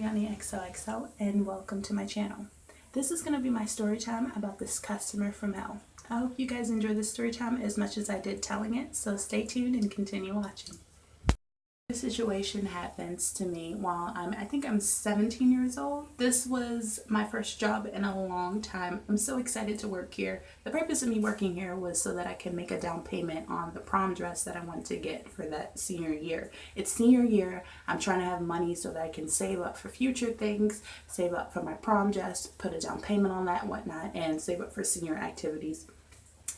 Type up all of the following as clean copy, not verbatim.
Ariani XOXO and welcome to my channel. This is going to be my story time about this customer from hell. I hope you guys enjoy this story time as much as I did telling it, so stay tuned and continue watching. This situation happens to me while I think I'm 17 years old. This was my first job in a long time. I'm so excited to work here. The purpose of me working here was so that I can make a down payment on the prom dress that I want to get for that senior year. It's senior year. I'm trying to have money so that I can save up for future things, save up for my prom dress, put a down payment on that and whatnot, and save up for senior activities.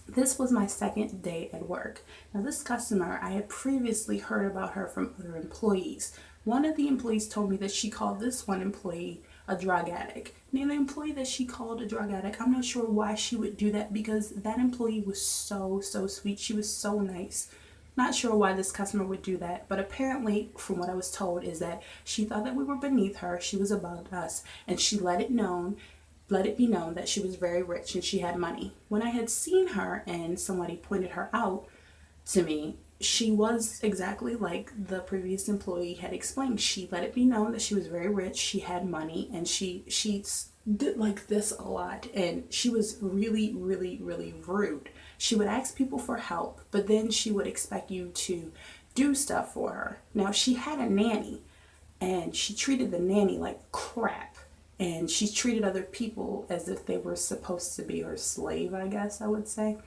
This was my second day at work. Now this customer, I had previously heard about her from other employees. One of the employees told me that she called this one employee a drug addict. Now the employee that she called a drug addict, I'm not sure why she would do that because that employee was so sweet. She was so nice. Not sure why this customer would do that, but apparently from what I was told is that she thought that we were beneath her, she was above us, and she let it be known that she was very rich and she had money. When I had seen her and somebody pointed her out to me, she was exactly like the previous employee had explained. She let it be known that she was very rich, she had money, and she did like this a lot, and she was really rude. She would ask people for help, but then she would expect you to do stuff for her. Now she had a nanny and she treated the nanny like crap. And she treated other people as if they were supposed to be her slave, I guess I would say.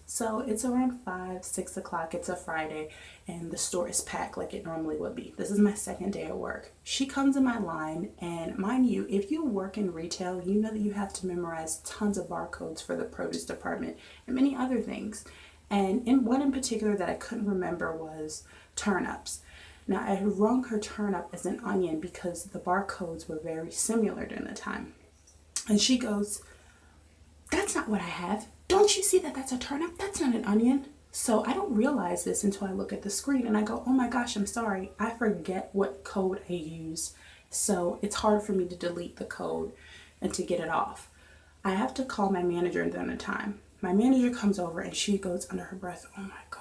So it's around 6 o'clock. It's a Friday and the store is packed like it normally would be. This is my second day at work. She comes in my line, and mind you, if you work in retail, you know that you have to memorize tons of barcodes for the produce department and many other things. And one in particular that I couldn't remember was turnips. Now, I had rung her turnip as an onion because the barcodes were very similar during the time. And she goes, "That's not what I have. Don't you see that that's a turnip? That's not an onion." So I don't realize this until I look at the screen and I go, "Oh my gosh, I'm sorry. I forget what code I use." So it's hard for me to delete the code and to get it off. I have to call my manager during the time. My manager comes over and she goes under her breath, "Oh my God."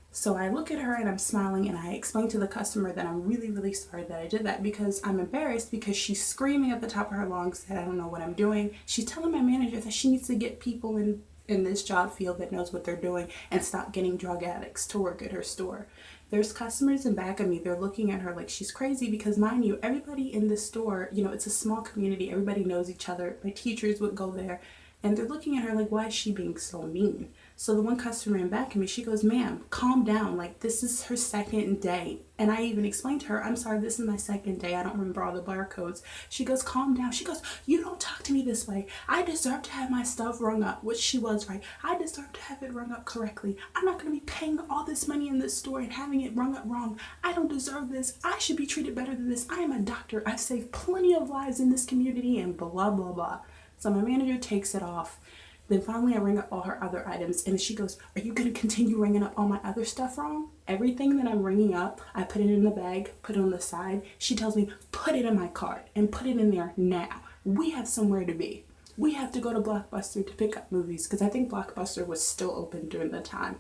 So I look at her and I'm smiling and I explain to the customer that I'm really sorry that I did that because I'm embarrassed because she's screaming at the top of her lungs that I don't know what I'm doing. She's telling my manager that she needs to get people in this job field that knows what they're doing and stop getting drug addicts to work at her store. There's customers in back of me. They're looking at her like she's crazy because, mind you, everybody in the store, you know, it's a small community. Everybody knows each other. My teachers would go there. And they're looking at her like, why is she being so mean? So the one customer in back of me, she goes, "Ma'am, calm down. Like, this is her second day." And I even explained to her, "I'm sorry, this is my second day. I don't remember all the barcodes." She goes, "Calm down." She goes, "You don't talk to me this way. I deserve to have my stuff rung up," which she was right. I deserve to have it rung up correctly. I'm not going to be paying all this money in this store and having it rung up wrong. I don't deserve this. I should be treated better than this. I am a doctor. I've saved plenty of lives in this community and blah, blah, blah. So my manager takes it off. Then finally I ring up all her other items and she goes, "Are you going to continue ringing up all my other stuff wrong?" Everything that I'm ringing up, I put it in the bag, put it on the side. She tells me, "Put it in my cart and put it in there now. We have somewhere to be. We have to go to Blockbuster to pick up movies," because I think Blockbuster was still open during the time.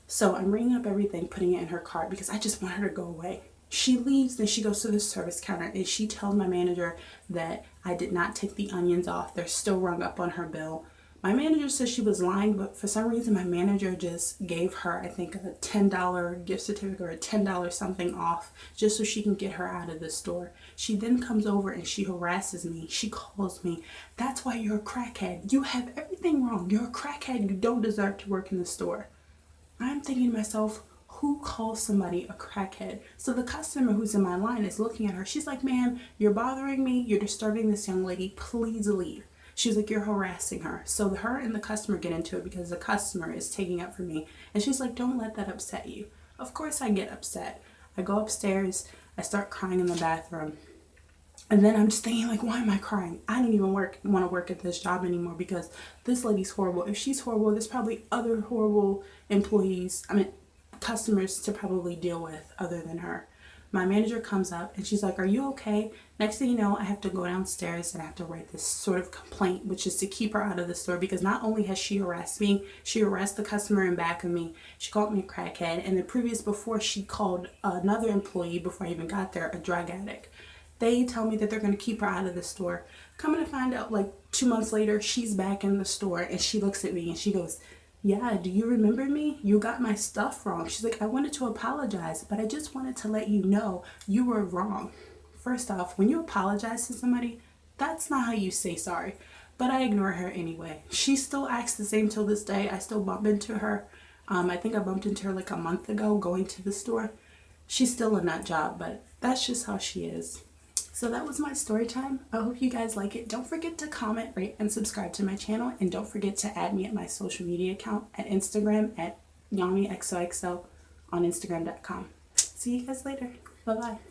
So I'm ringing up everything, putting it in her cart because I just want her to go away. She leaves, then she goes to the service counter and she tells my manager that I did not take the onions off. They're still rung up on her bill. My manager says she was lying, but for some reason my manager just gave her, I think, a $10 gift certificate or a $10 something off just so she can get her out of the store. She then comes over and she harasses me. She calls me, "That's why you're a crackhead. You have everything wrong. You're a crackhead. You don't deserve to work in the store." I'm thinking to myself, who calls somebody a crackhead? So the customer who's in my line is looking at her. She's like, "Ma'am, you're bothering me. You're disturbing this young lady. Please leave." She's like, "You're harassing her." So her and the customer get into it because the customer is taking up for me. And she's like, "Don't let that upset you." Of course I get upset. I go upstairs. I start crying in the bathroom. And then I'm just thinking, like, why am I crying? I don't even want to work at this job anymore because this lady's horrible. If she's horrible, there's probably other horrible employees, customers to probably deal with other than her. My manager comes up and she's like, "Are you okay?" Next thing you know, I have to go downstairs and I have to write this sort of complaint, which is to keep her out of the store, because not only has she harassed me, she harassed the customer in back of me, she called me a crackhead, and before she called another employee before I even got there a drug addict. They tell me that they're going to keep her out of the store. Coming to find out, like 2 months later, she's back in the store and she looks at me and she goes, "Yeah, do you remember me? You got my stuff wrong." She's like, "I wanted to apologize, but I just wanted to let you know you were wrong." First off, when you apologize to somebody, that's not how you say sorry. But I ignore her anyway. She still acts the same till this day. I still bump into her. I think I bumped into her like a month ago going to the store. She's still a nut job, but that's just how she is. So that was my story time. I hope you guys like it. Don't forget to comment, rate, and subscribe to my channel. And don't forget to add me at my social media account at Instagram at YamiXOXO on Instagram.com. See you guys later. Bye-bye.